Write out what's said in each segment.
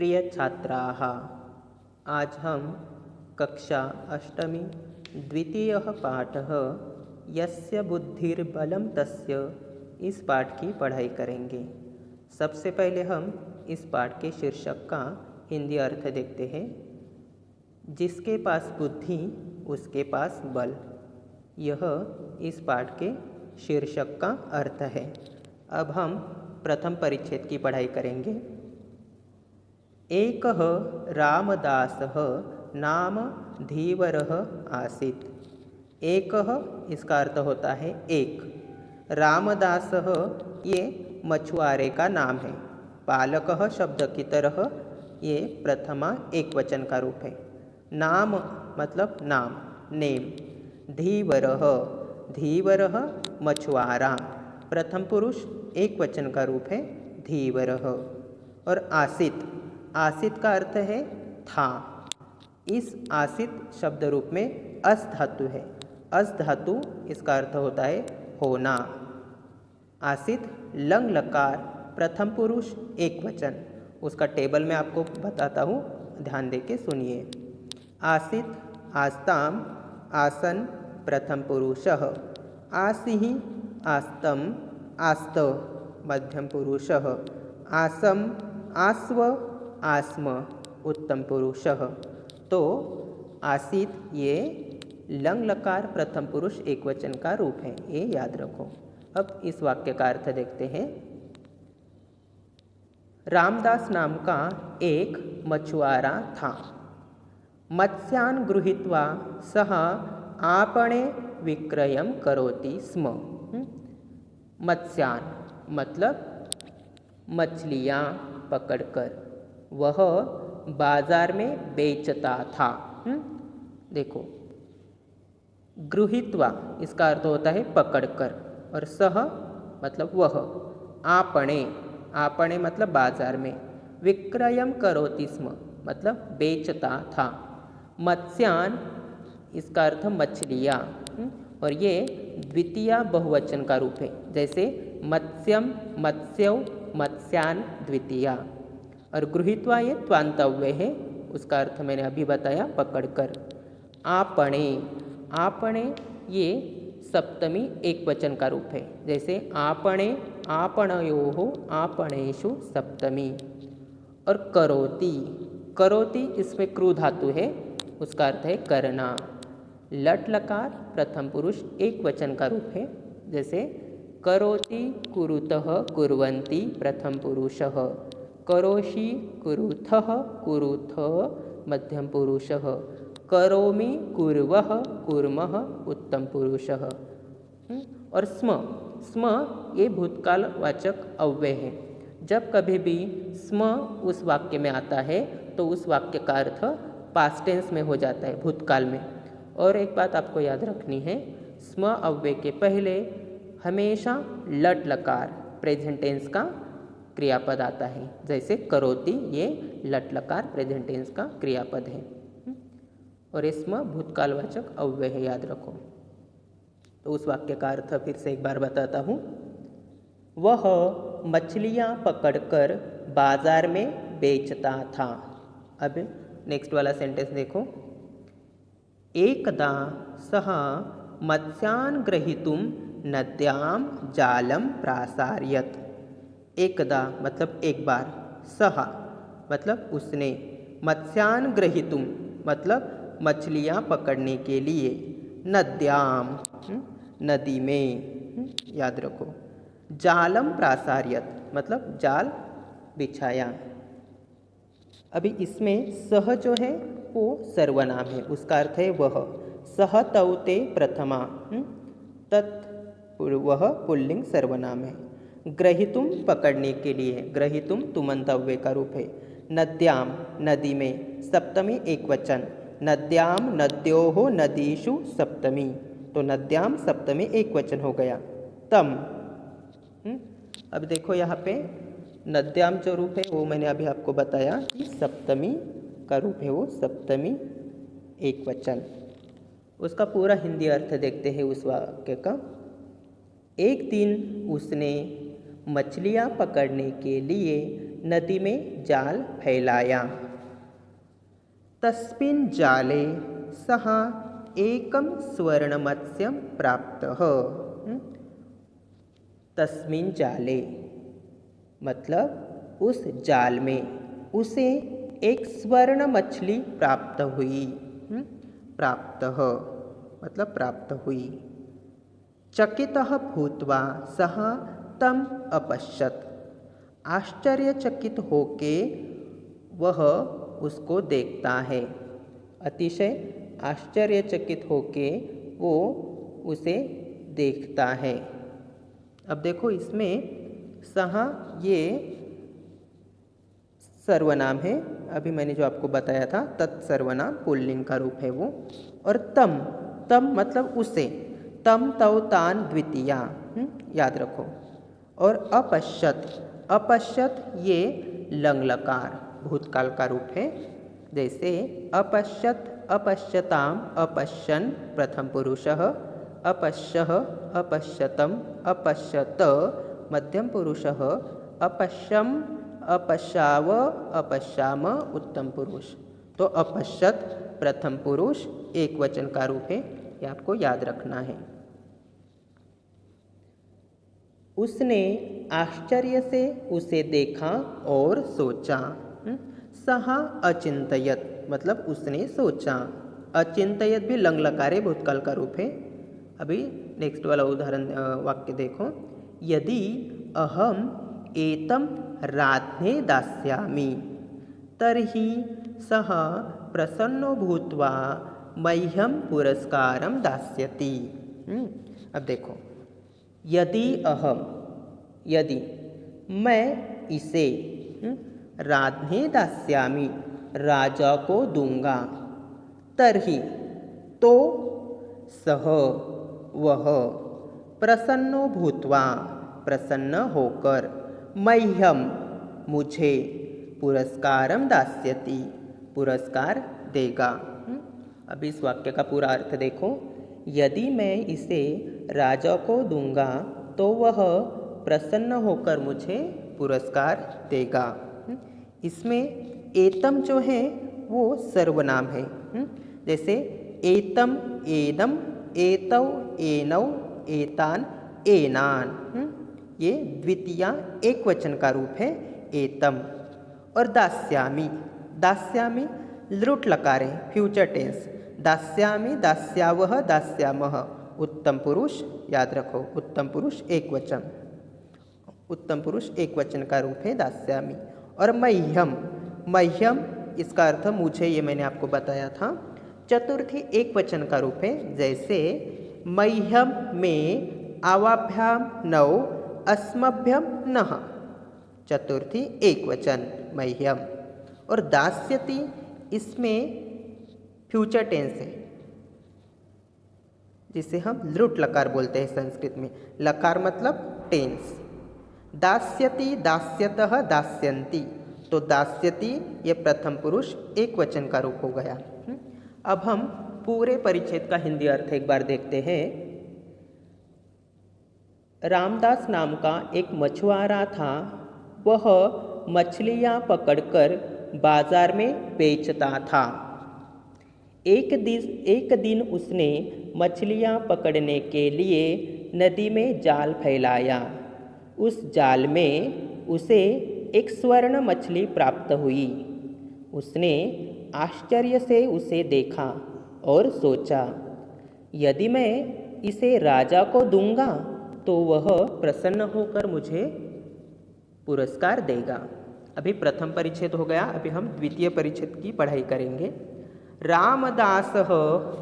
प्रिय छात्राः, आज हम कक्षा अष्टमी द्वितीयः पाठः यस्य बुद्धिर्बलं तस्य इस पाठ की पढ़ाई करेंगे। सबसे पहले हम इस पाठ के शीर्षक का हिंदी अर्थ देखते हैं। जिसके पास बुद्धि उसके पास बल, यह इस पाठ के शीर्षक का अर्थ है। अब हम प्रथम परिच्छेद की पढ़ाई करेंगे। एकः रामदासः नाम धीवरः आसीत्। एकः इसका अर्थ होता है एक। रामदासः ये मछुआरे का नाम है। बालकः शब्द की तरह ये प्रथमा एक वचन का रूप है। नाम मतलब नाम, नेम। धीवरः, धीवरः मछुआरा, प्रथम पुरुष एक वचन का रूप है धीवरः। और आसित, आसित का अर्थ है था। इस आसित शब्द रूप में अस धातु है। अस धातु इसका अर्थ होता है होना। आसित लंग लकार प्रथम पुरुष एक वचन, उसका टेबल मैं आपको बताता हूँ, ध्यान देके सुनिए। आसित, आस्ताम, आसन प्रथम पुरुषः, आसिः, आस्तम, आस्त मध्यम पुरुषः, आसम, आस्व, आस्म उत्तम पुरुषः। तो आसित ये लंग लकार प्रथम पुरुष एक वचन का रूप है, ये याद रखो। अब इस वाक्य का अर्थ देखते हैं। रामदास नाम का एक मछुआरा था। मत्स्यान् गृहीत्वा सः आपणे विक्रयं करोति स्म। मत्स्यान् मतलब मछलियाँ पकड़कर वह बाजार में बेचता था। देखो, गृहीत्वा इसका अर्थ होता है पकड़कर, और सह मतलब वह, आपणे, आपणे मतलब बाजार में, विक्रयम करोति स्म मतलब बेचता था। मत्स्यान इसका अर्थ मछलियाँ, और ये द्वितीय बहुवचन का रूप है, जैसे मत्स्यम, मत्स्यौ, मत्स्यान द्वितीया। और गृहीत्वा ये त्वांतव्य है, उसका अर्थ मैंने अभी बताया पकड़कर। आपणे, आपणे ये सप्तमी एक वचन का रूप है, जैसे आपणे, आपणयोः, आपणेषु सप्तमी। और करोति, करोति इसमें क्रू धातु है, उसका अर्थ है करना। लट लकार प्रथम पुरुष एक वचन का रूप है, जैसे करोति, कुरुतः, कुर्वन्ति प्रथम पुरुषः, करोषि, कुरुथः, कुरुथ मध्यम पुरुषः, करोमि, कुर्वः, कुर्मः उत्तम पुरुषः। और स्म, स्म ये भूतकाल वाचक अव्यय है। जब कभी भी स्म उस वाक्य में आता है तो उस वाक्य का अर्थ पास्ट टेंस में हो जाता है, भूतकाल में। और एक बात आपको याद रखनी है, स्म अव्यय के पहले हमेशा लट लकार प्रेजेंट टेंस का क्रियापद आता है, जैसे करोति ये लट लकार प्रेजेंट टेंस का क्रियापद है। और इसमें भूतकालवाचक अव्यय है, याद रखो। तो उस वाक्य का अर्थ फिर से एक बार बताता हूँ। वह मछलियाँ पकड़कर बाजार में बेचता था। अब नेक्स्ट वाला सेंटेंस देखो। एकदा सः मत्स्यान् ग्रहीतुं नद्यां जालं प्रासारयत्। एकदा मतलब एक बार, सः मतलब उसने, मत्स्यान् ग्रहीतुं मतलब मछलियाँ पकड़ने के लिए, नद्याम नदी में, याद रखो। जालम प्रासारयत मतलब जाल बिछाया। अभी इसमें सह जो है वो सर्वनाम है, उसका अर्थ है वह। सह तौते प्रथमा, तत् वह पुल्लिंग सर्वनाम है। ग्रहीतुम पकड़ने के लिए, ग्रहीतुम तुमंतव्य का रूप है। नद्याम नदी में, सप्तमी एक वचन। नद्याम नद्योः नदीषु सप्तमी, तो नद्याम सप्तमी एक वचन हो गया। तम, अब देखो यहाँ पे नद्याम जो रूप है वो मैंने अभी आपको बताया कि सप्तमी का रूप है, वो सप्तमी एक वचन। उसका पूरा हिंदी अर्थ देखते हैं उस वाक्य का। एक दिन उसने मछलियाँ पकड़ने के लिए नदी में जाल फैलाया। तस्मिन् जाले सः एकं स्वर्णमत्स्यं प्राप्तः। तस्मिन् जाले मतलब उस जाल में उसे एक स्वर्ण मछली प्राप्त हुई। प्राप्तः मतलब प्राप्त हुई। चकितः भूत्वा सः तम अपश्यत्। आश्चर्यचकित होके वह उसको देखता है। अतिशय आश्चर्यचकित होके वो उसे देखता है। अब देखो इसमें सः ये सर्वनाम है। अभी मैंने जो आपको बताया था तत्सर्वनाम पुल्लिंग का रूप है वो। और तम, तम मतलब उसे, तम तौ तान द्वितीया, याद रखो। और अपश्यत, अपश्यत ये लंग लकार भूतकाल का रूप है। जैसे अपश्यत, अपश्यताम, अपश्यन प्रथम पुरुषः, अपश्यः, अपश्यतम, अपश्यत मध्यम पुरुषः, अपश्यम, अपश्याव, अपश्याम उत्तम पुरुष। तो अपश्यत प्रथम पुरुष एक वचन का रूप है, ये आपको याद रखना है। उसने आश्चर्य से उसे देखा और सोचा। सः अचिंतयत मतलब उसने सोचा। अचिंतयत भी लंग लकारे भूतकाल का रूप है। अभी नेक्स्ट वाला उदाहरण वाक्य देखो। यदि अहम एतम राध्ने दास्यामि तर्हि सः प्रसन्नो भूत्वा मह्यं पुरस्कारं दास्यति। अब देखो, यदि अहम, यदि मैं इसे राध्ने दास्यामि राजा को दूंगा, तर्हि तो सह वह प्रसन्नो भूत्वा प्रसन्न होकर मह्यम मुझे पुरस्कारम दास्यति पुरस्कार देगा। अब इस वाक्य का पूरा अर्थ देखो। यदि मैं इसे राजा को दूंगा तो वह प्रसन्न होकर मुझे पुरस्कार देगा। इसमें एतम जो है वो सर्वनाम है। जैसे एतम, एनम, एतौ, एनौ, एतान, एनान, ये द्वितीया एक वचन का रूप है एतम। और दास्यामि, दास्यामि लृट लकार है, फ्यूचर टेंस। दास्यामि, दास्यावह, दास्यामः उत्तम पुरुष, याद रखो उत्तम पुरुष एक वचन, उत्तम पुरुष एक वचन का रूप है दास्यामि। और मह्यम, मह्यम इसका अर्थ मुझे, ये मैंने आपको बताया था। चतुर्थी एक वचन का रूप है। जैसे मह्यम में आवाभ्याम नौ, अस्मभ्यम नः, चतुर्थी एक वचन मह्यम। और दास्यति इसमें फ्यूचर टेंस है, जिसे हम लृट लकार बोलते हैं संस्कृत में। लकार मतलब टेंस। दास्यति, दास्यतः, दास्यन्ति, तो दास्यति ये प्रथम पुरुष एक वचन का रूप हो गया। अब हम पूरे परिच्छेद का हिंदी अर्थ एक बार देखते हैं। रामदास नाम का एक मछुआरा था। वह मछलियाँ पकड़कर बाजार में बेचता था। एक दिन उसने मछलियाँ पकड़ने के लिए नदी में जाल फैलाया। उस जाल में उसे एक स्वर्ण मछली प्राप्त हुई। उसने आश्चर्य से उसे देखा और सोचा, यदि मैं इसे राजा को दूंगा तो वह प्रसन्न होकर मुझे पुरस्कार देगा। अभी प्रथम परिच्छेद हो गया, अभी हम द्वितीय परिच्छेद की पढ़ाई करेंगे। रामदासः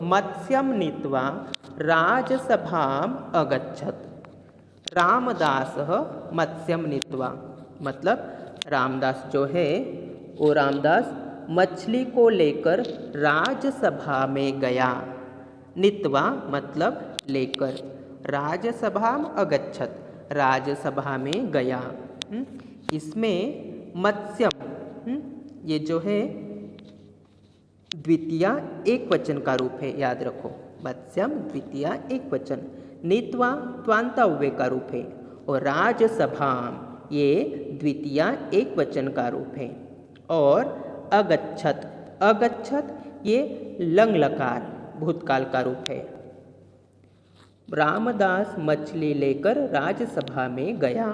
मत्स्यं नीत्वा राजसभाम् अगच्छत्। रामदासः मत्स्यं नीत्वा मतलब रामदास जो है वो रामदास मछली को लेकर राजसभा में गया। नीत्वा मतलब लेकर, राजसभा में अगच्छत राजसभा में गया। इसमें मत्स्यम ये जो है द्वितीया एक वचन का रूप है, याद रखो मत्स्यम द्वितीया एक वचन। नीत्वा त्वांतव्य का रूप है। और राजसभा ये द्वितीया एक वचन का रूप है। और अगच्छत, अगच्छत ये लंग लकार भूतकाल का रूप है। रामदास मछली लेकर राजसभा में गया।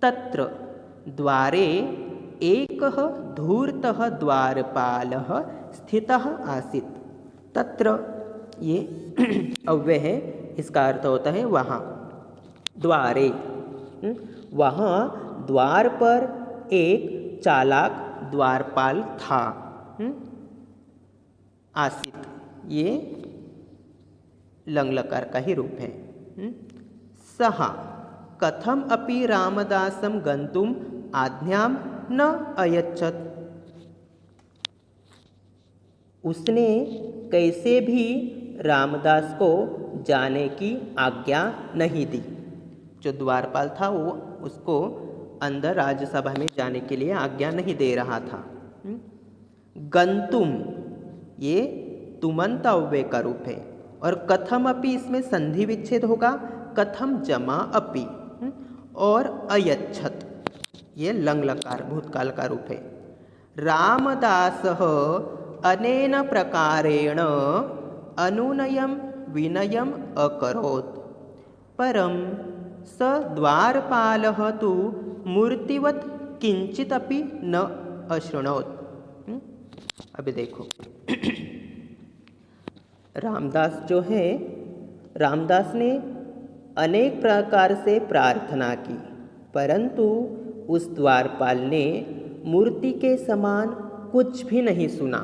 तत्र द्वारे एकः धूर्तः द्वारपालः स्थितः आसीत्। तत्र ये अव्यय है, इसका अर्थ होता है वहाँ। द्वारे, वहाँ द्वार पर एक चालाक द्वारपाल था। आसीत ये लंग लकार का ही रूप है। सः कथम अपि रामदासं गन्तुम आज्ञां न अयच्छत्। उसने कैसे भी रामदास को जाने की आज्ञा नहीं दी। जो द्वारपाल था वो उसको अंदर राज्यसभा में जाने के लिए आज्ञा नहीं दे रहा था। गंतुम ये तुमंत अव्यय का रूप है। और कथम अपि इसमें संधि विच्छेद होगा, कथम जमा अपि। और अयच्छत ये लंग लकार भूतकाल का रूप है। रामदासः अनेन प्रकारेण अनुनयं विनयम् अकरोत्, परं स द्वारपालः तु मूर्तिवत् किंचिदपि न अशृणोत्। अभी देखो रामदास जो है, रामदास ने अनेक प्रकार से प्रार्थना की, परंतु उस द्वारपाल ने मूर्ति के समान कुछ भी नहीं सुना।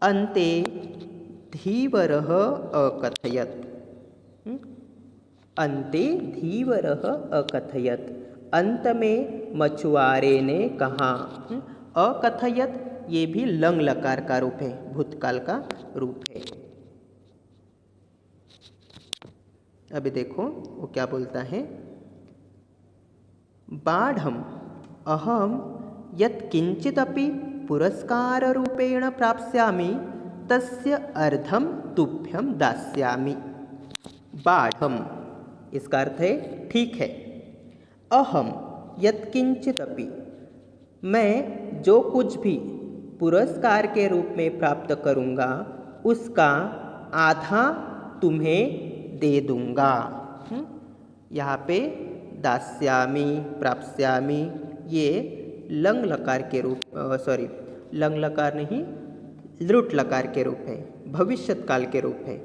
अन्ते धीवरः अकथयत्। अन्ते धीवरः अकथयत्, अंत में मछुआरे ने कहा। अकथयत ये भी लंग लकार का रूप है, भूतकाल का रूप है। अभी देखो वो क्या बोलता है। बाढ़म अहम यत् किंचिदपि पुरस्कार रूपेण प्राप्स्यामि तस्य अर्धम तुभ्यं दास्यामि। बाढ़म इसका अर्थ है ठीक है। अहम यत् किंचिदपि मैं जो कुछ भी पुरस्कार के रूप में प्राप्त करूँगा उसका आधा तुम्हें दे दूँगा। यहाँ पे दास्यामि प्राप्स्यामि ये लंग लकार के रूप लंग लकार नहीं लृट लकार के रूप है, भविष्यत काल के रूप है।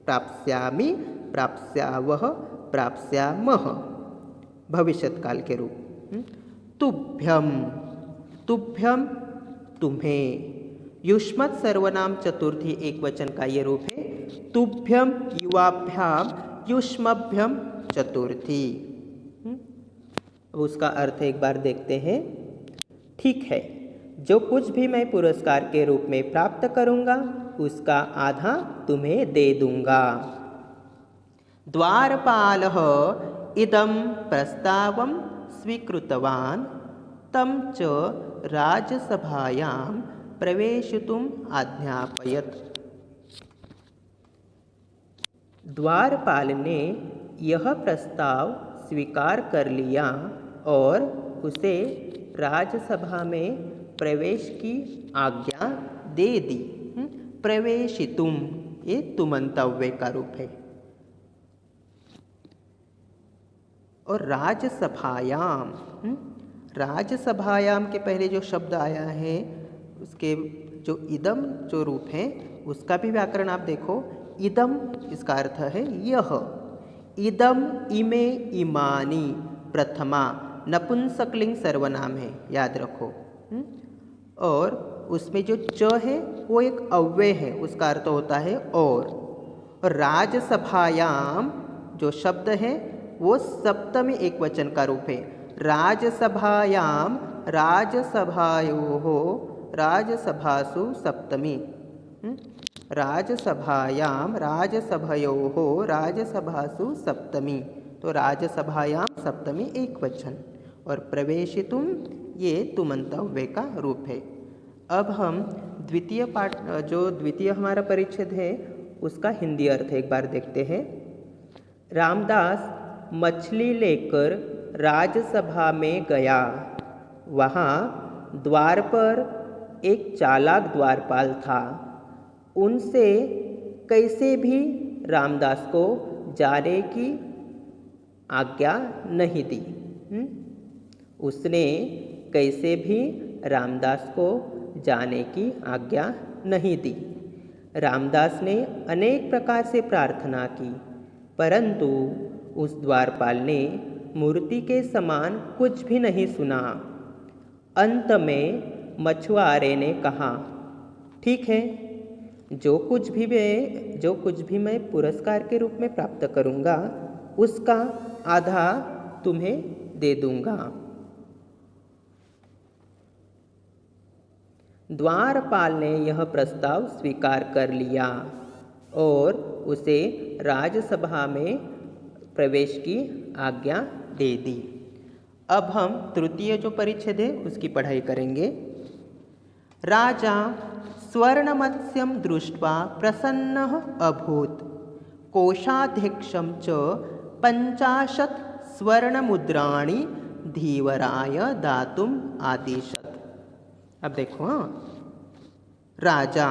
प्राप्स्यामि प्राप्स्यावः प्राप्स्यामः भविष्यत काल के रूप। तुभ्यम, तुभ्यम तुम्हें, युष्मत् सर्वनाम चतुर्थी एक वचन का ये रूप है। तुभ्यम युवाभ्याम युष्मभ्यम चतुर्थी। उसका अर्थ एक बार देखते हैं। ठीक है, जो कुछ भी मैं पुरस्कार के रूप में प्राप्त करूँगा उसका आधा तुम्हें दे दूँगा। द्वारपालः इदं प्रस्तावं स्वीकृतवान् तं च राजसभायां प्रवेशितुम् आज्ञापयत्। द्वारपाल ने यह प्रस्ताव स्वीकार कर लिया और उसे राजसभा में प्रवेश की आज्ञा दे दी। प्रवेशितुम ये तुमंतव्य का रूप है। और राजसभायाम, राजसभायाम के पहले जो शब्द आया है उसके जो इदम जो रूप है उसका भी व्याकरण आप देखो। इदम इसका अर्थ है यह। इदम इमे इमानी प्रथमा नपुंसकलिंग सर्वनाम है, याद रखो। और उसमें जो च है वो एक अव्यय है, उसका अर्थ होता है और राजसभायाम जो शब्द है वो सप्तमी एक वचन का रूप है। राजसभायाम राजसभायोः राजसभासु सप्तमी। राजसभायाम राजसभयोः राजसभासु सप्तमी। तो राजसभायाम सप्तमी एक वचन और प्रवेशितुम ये तुमंतव्य का रूप है। अब हम द्वितीय पाठ जो द्वितीय हमारा परिच्छेद है उसका हिंदी अर्थ एक बार देखते हैं। रामदास मछली लेकर राजसभा में गया। वहाँ द्वार पर एक चालाक द्वारपाल था। उनसे कैसे भी रामदास को जाने की आज्ञा नहीं दी। उसने कैसे भी रामदास को जाने की आज्ञा नहीं दी। रामदास ने अनेक प्रकार से प्रार्थना की, परंतु उस द्वारपाल ने मूर्ति के समान कुछ भी नहीं सुना। अंत में मछुआरे ने कहा, ठीक है, जो कुछ भी मैं पुरस्कार के रूप में प्राप्त करूँगा उसका आधा तुम्हें दे दूँगा। द्वारपाल ने यह प्रस्ताव स्वीकार कर लिया और उसे राजसभा में प्रवेश की आज्ञा दे दी। अब हम तृतीय जो परिच्छेद है उसकी पढ़ाई करेंगे। राजा स्वर्णमत्स्यं दृष्ट्वा प्रसन्नः अभूत्, कोषाध्यक्षं च 50 स्वर्णमुद्राणि धीवराय दातुम् आदिशत्। अब देखो, राजा,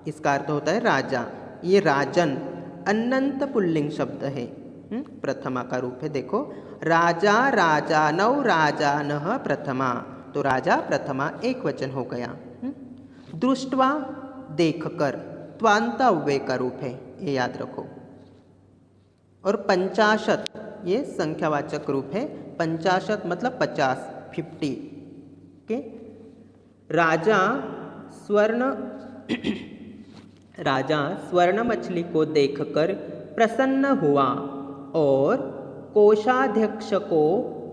इसका अर्थ होता है राजा। ये राजन अनंत पुल्लिंग शब्द है, प्रथमा का रूप है। देखो, राजा राजानौ राजानः प्रथमा, तो राजा प्रथमा एक वचन हो गया। दृष्ट्वा देखकर, त्वांत अव्यय का रूप है, ये याद रखो। और 50 ये संख्यावाचक रूप है। 50 मतलब 50, 50 के। राजा स्वर्ण मछली को देखकर प्रसन्न हुआ और कोषाध्यक्ष को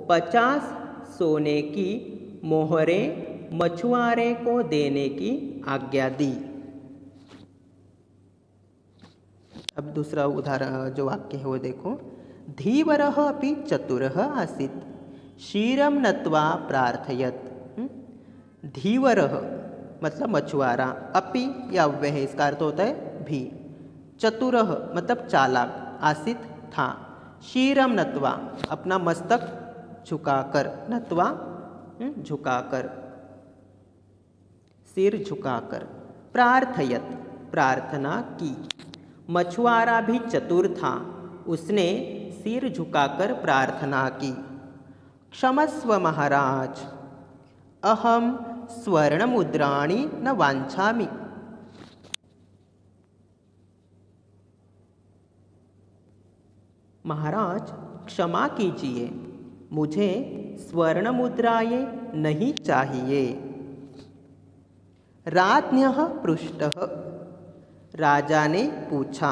50 सोने की मोहरें मछुआरे को देने की आज्ञा दी। अब दूसरा उदाहरण जो वाक्य है वो देखो। धीवरः अपि चतुरः आसीत्, क्षीरं नत्वा प्रार्थयत्। धीवरः मतलब मछुआरा, अपि या अव्यय है, इसका अर्थ होता है भी। चतुरः मतलब चालाक, आसित था। क्षीरम नत्वा अपना मस्तक झुकाकर, नत्वा झुकाकर, सिर झुकाकर। प्रार्थयत प्रार्थना की। मछुआरा भी चतुर था, उसने सिर झुकाकर प्रार्थना की। क्षमस्व महाराज, अहम स्वर्ण मुद्राणी न वांछामि। महाराज क्षमा कीजिए, मुझे स्वर्ण मुद्राएं नहीं चाहिए। राज्ञः पृष्टः, राजा ने पूछा।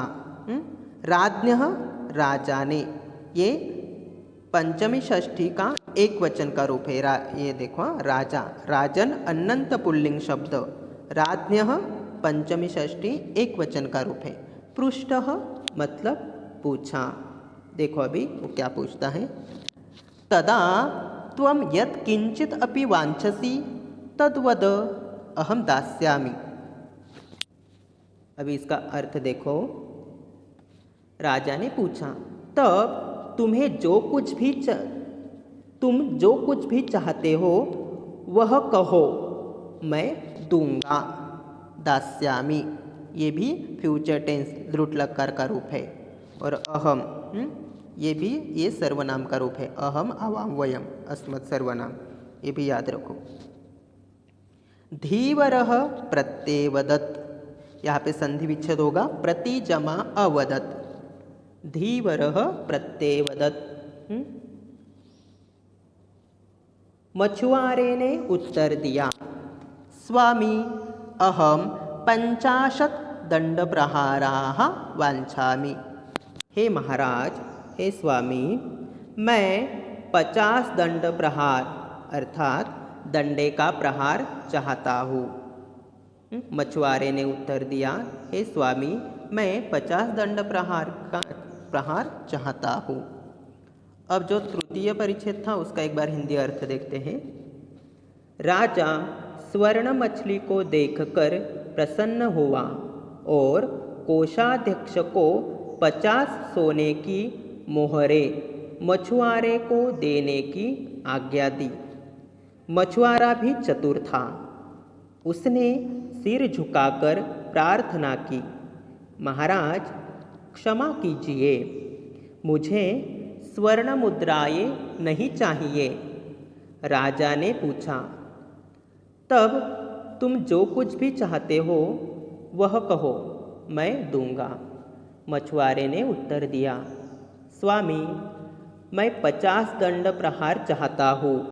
राज्ञः राजा ने, ये पंचमी षष्ठी का एक वचन का रूप है। ये देखो, राजा, राजन अनंत पुल्लिंग शब्द। राज्ञः पंचमी षष्ठी एक वचन का रूप है। पृष्टः मतलब पूछा। देखो अभी वो क्या पूछता है। तदा त्वं यत् किंचित अपि वांछसि तद्वद अहम दास्यामि। अभी इसका अर्थ देखो। राजा ने पूछा, तब तुम जो कुछ भी चाहते हो वह कहो, मैं दूंगा। दास्यामि ये भी फ्यूचर टेंस दृढ़ लकार का रूप है। और अहम ये सर्वनाम का रूप है। अहम आवाम वयम अस्मत् सर्वनाम, ये भी याद रखो। धीवरः प्रत्येवदत्, यहाँ पे संधि विच्छेद होगा। प्रति जमा अवदत्, धीवरः प्रत्येवदत्। मछुआरे ने उत्तर दिया, स्वामी अहम 50 दंडप्रहाराः वांछामि। हे महाराज, हे स्वामी, मैं 50 दंड प्रहार अर्थात दंडे का प्रहार चाहता हूँ। मछुआरे ने उत्तर दिया, हे स्वामी, मैं 50 दंड प्रहार चाहता हूँ। अब जो तृतीय परिच्छेद था उसका एक बार हिंदी अर्थ देखते हैं। राजा स्वर्ण मछली को देखकर प्रसन्न हुआ और कोषाध्यक्ष को 50 सोने की मोहरें मछुआरे को देने की आज्ञा दी। मछुआरा भी चतुर था। उसने सिर झुकाकर प्रार्थना की, महाराज क्षमा कीजिए, मुझे स्वर्ण मुद्राएं नहीं चाहिए। राजा ने पूछा, तब तुम जो कुछ भी चाहते हो वह कहो, मैं दूंगा। मछुआरे ने उत्तर दिया, स्वामी, मैं 50 दंड प्रहार चाहता हूँ।